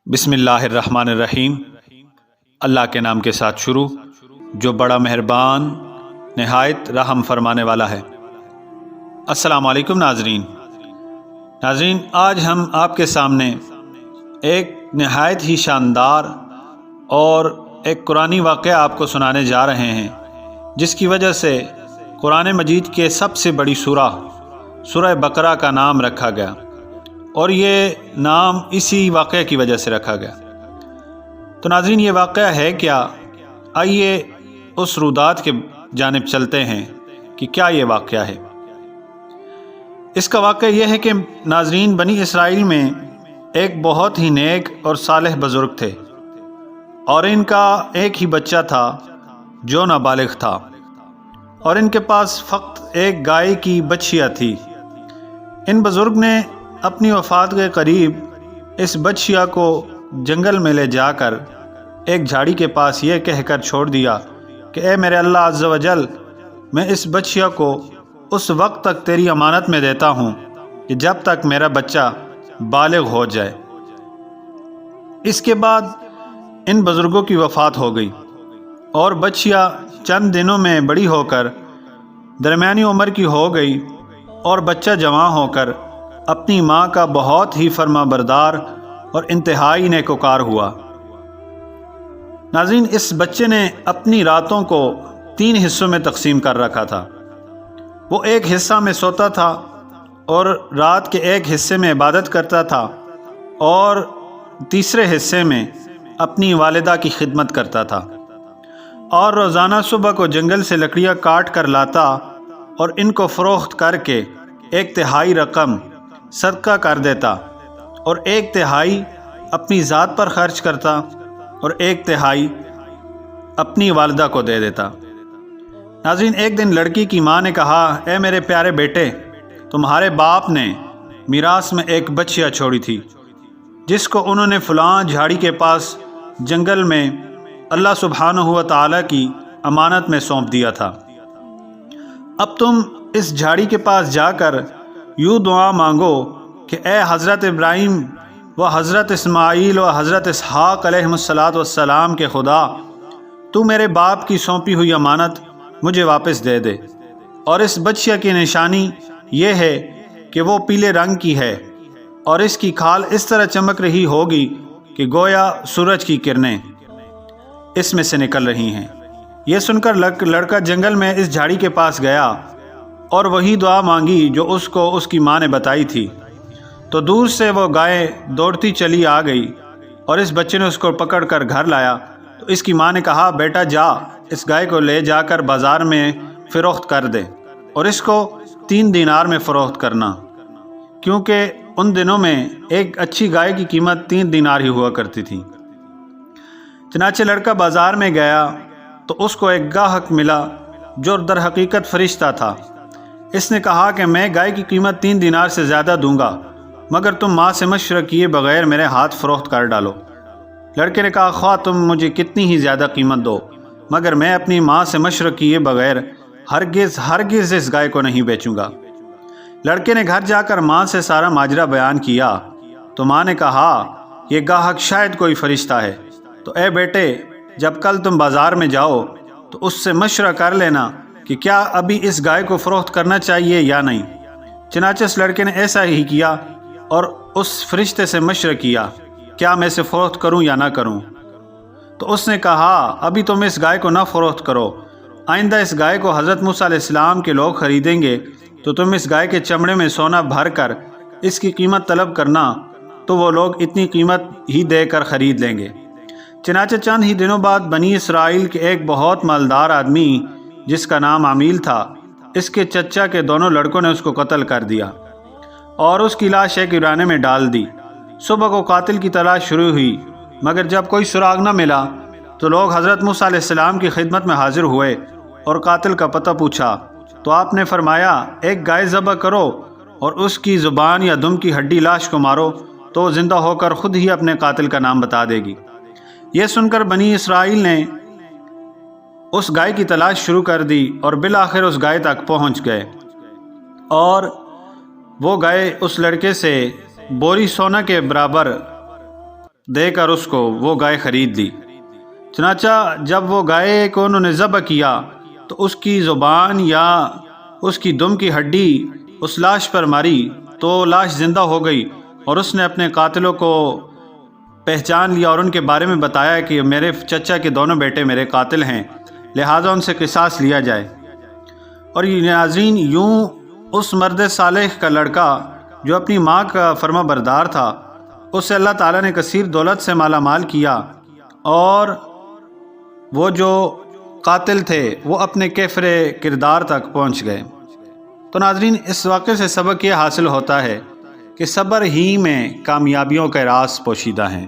बिस्मिल्लाहिर्रहमानिर्रहीम। अल्लाह के नाम के साथ शुरू, जो बड़ा मेहरबान नहायत रहम फरमाने वाला है। अस्सलाम वालेकुम नाजरीन, आज हम आपके सामने एक नहायत ही शानदार और एक कुरानी वाक़या आपको सुनाने जा रहे हैं, जिसकी वजह से कुरान मजीद के सबसे बड़ी सूरह बकरा का नाम रखा गया, और ये नाम इसी वाक़े की वजह से रखा गया। तो नाज़रीन, ये वाक़या है क्या? आइए उस रुदात के जानिब चलते हैं कि क्या ये वाक़या है। इसका वाक़या यह है कि नाज़रीन, बनी इसराइल में एक बहुत ही नेक और सालेह बुज़ुर्ग थे, और इनका एक ही बच्चा था जो नाबालिग था, और इनके पास फ़क़त एक गाय की बछिया थी। इन बुज़ुर्ग ने अपनी वफ़ात के करीब इस बछिया को जंगल में ले जाकर एक झाड़ी के पास ये कहकर छोड़ दिया कि ए मेरे अल्लाह अज़्ज़ व जल, मैं इस बछिया को उस वक्त तक तेरी अमानत में देता हूँ कि जब तक मेरा बच्चा बालिग हो जाए। इसके बाद इन बुज़ुर्गों की वफ़ात हो गई, और बछिया चंद दिनों में बड़ी होकर दरमियानी उम्र की हो गई, और बच्चा जवां होकर अपनी माँ का बहुत ही फर्माबरदार और इंतहाई नेकोकार हुआ। नाज़रीन, इस बच्चे ने अपनी रातों को 3 हिस्सों में तकसीम कर रखा था। वो एक हिस्सा में सोता था, और रात के एक हिस्से में इबादत करता था, और तीसरे हिस्से में अपनी वालिदा की खिदमत करता था, और रोज़ाना सुबह को जंगल से लकड़ियाँ काट कर लाता और इनको फ़रोख्त करके 1/3 रकम सदका कर देता, और 1/3 अपनी ज़ात पर खर्च करता, और 1/3 अपनी वालिदा को दे देता। नाज़रीन, एक दिन लड़की की माँ ने कहा, ए मेरे प्यारे बेटे, तुम्हारे बाप ने मीरास में एक बछिया छोड़ी थी, जिसको उन्होंने फ़लाँ झाड़ी के पास जंगल में अल्लाह सुब्हानहू व तआला की अमानत में सौंप दिया था। अब तुम इस झाड़ी के पास जाकर यूँ दुआ मांगो कि ए हज़रत इब्राहीम व हज़रत इस्माईल व हज़रत इसहाक़ अलैहिमुस्सलातु वस्सलाम के खुदा, तू मेरे बाप की सौंपी हुई अमानत मुझे वापस दे दे। और इस बछिया की निशानी ये है कि वो पीले रंग की है, और इसकी खाल इस तरह चमक रही होगी कि गोया सूरज की किरणें इसमें से निकल रही हैं। यह सुनकर लड़का जंगल में इस झाड़ी के पास गया और वही दुआ मांगी जो उसको उसकी माँ ने बताई थी। तो दूर से वो गाय दौड़ती चली आ गई, और इस बच्चे ने उसको पकड़ कर घर लाया। तो इसकी माँ ने कहा, बेटा जा, इस गाय को ले जाकर बाज़ार में फ़रोख्त कर दे, और इसको 3 दीनार में फ़रोख्त करना, क्योंकि उन दिनों में एक अच्छी गाय की कीमत 3 दीनार ही हुआ करती थी। चनाचे लड़का बाज़ार में गया तो उसको एक गाहक मिला जो दर हकीकत फ़रिश्ता था। इसने कहा कि मैं गाय की कीमत 3 दीनार से ज़्यादा दूंगा, मगर तुम माँ से मशवरा किए बग़ैर मेरे हाथ फ़रोख्त कर डालो। लड़के ने कहा, ख्वाह तुम मुझे कितनी ही ज़्यादा कीमत दो, मगर मैं अपनी माँ से मशवरा किए बग़ैर हरगिज़ इस गाय को नहीं बेचूंगा। लड़के ने घर जाकर माँ से सारा माजरा बयान किया। तो माँ ने कहा, यह गाहक शायद कोई फ़रिश्ता है, तो ए बेटे, जब कल तुम बाज़ार में जाओ तो उससे मशवरा कर लेना कि क्या अभी इस गाय को फ़रोख्त करना चाहिए या नहीं। चनाचे इस लड़के ने ऐसा ही किया, और उस फरिश्ते से मशवरा किया, क्या मैं इसे फ़रोख्त करूं या ना करूं। तो उसने कहा, अभी तुम इस गाय को ना फ़रोख्त करो, आइंदा इस गाय को हज़रत मूसा अलैहिस्सलाम के लोग ख़रीदेंगे, तो तुम इस गाय के चमड़े में सोना भर कर इसकी कीमत तलब करना, तो वो लोग इतनी कीमत ही देकर ख़रीद लेंगे। चनाचे चंद ही दिनों बाद बनी इसराइल के एक बहुत मालदार आदमी, जिसका नाम आमील था, इसके चचा के दोनों लड़कों ने उसको कत्ल कर दिया, और उसकी लाश एक वीराने में डाल दी। सुबह को कातिल की तलाश शुरू हुई, मगर जब कोई सुराग न मिला तो लोग हज़रत मूसा अलैहिस्सलाम की खिदमत में हाजिर हुए और कातिल का पता पूछा। तो आपने फरमाया, एक गाय ज़बह करो और उसकी ज़ुबान या दुम की हड्डी लाश को मारो, तो ज़िंदा होकर ख़ुद ही अपने कातिल का नाम बता देगी। यह सुनकर बनी इसराइल ने उस गाय की तलाश शुरू कर दी, और बिलाखिर उस गाय तक पहुंच गए, और वो गाय उस लड़के से बोरी सोना के बराबर دے کر اس کو وہ گائے خرید لی۔ چنانچہ جب وہ گائے کو انہوں نے ذبح کیا تو اس کی زبان یا اس کی دم کی ہڈی اس لاش پر ماری تو لاش زندہ ہو گئی، اور اس نے اپنے قاتلوں کو پہچان لیا اور ان کے بارے میں بتایا کہ میرے چچا کے دونوں بیٹے میرے قاتل ہیں، لہٰذا ان سے قصاص لیا جائے۔ اور یہ ناظرین، یوں اس مرد صالح کا لڑکا جو اپنی ماں کا فرما بردار تھا، اسے اللہ تعالیٰ نے کثیر دولت سے مالا مال کیا، اور وہ جو قاتل تھے وہ اپنے کیفر کردار تک پہنچ گئے۔ تو ناظرین، اس واقعے سے سبق یہ حاصل ہوتا ہے کہ صبر ہی میں کامیابیوں کے راز پوشیدہ ہیں۔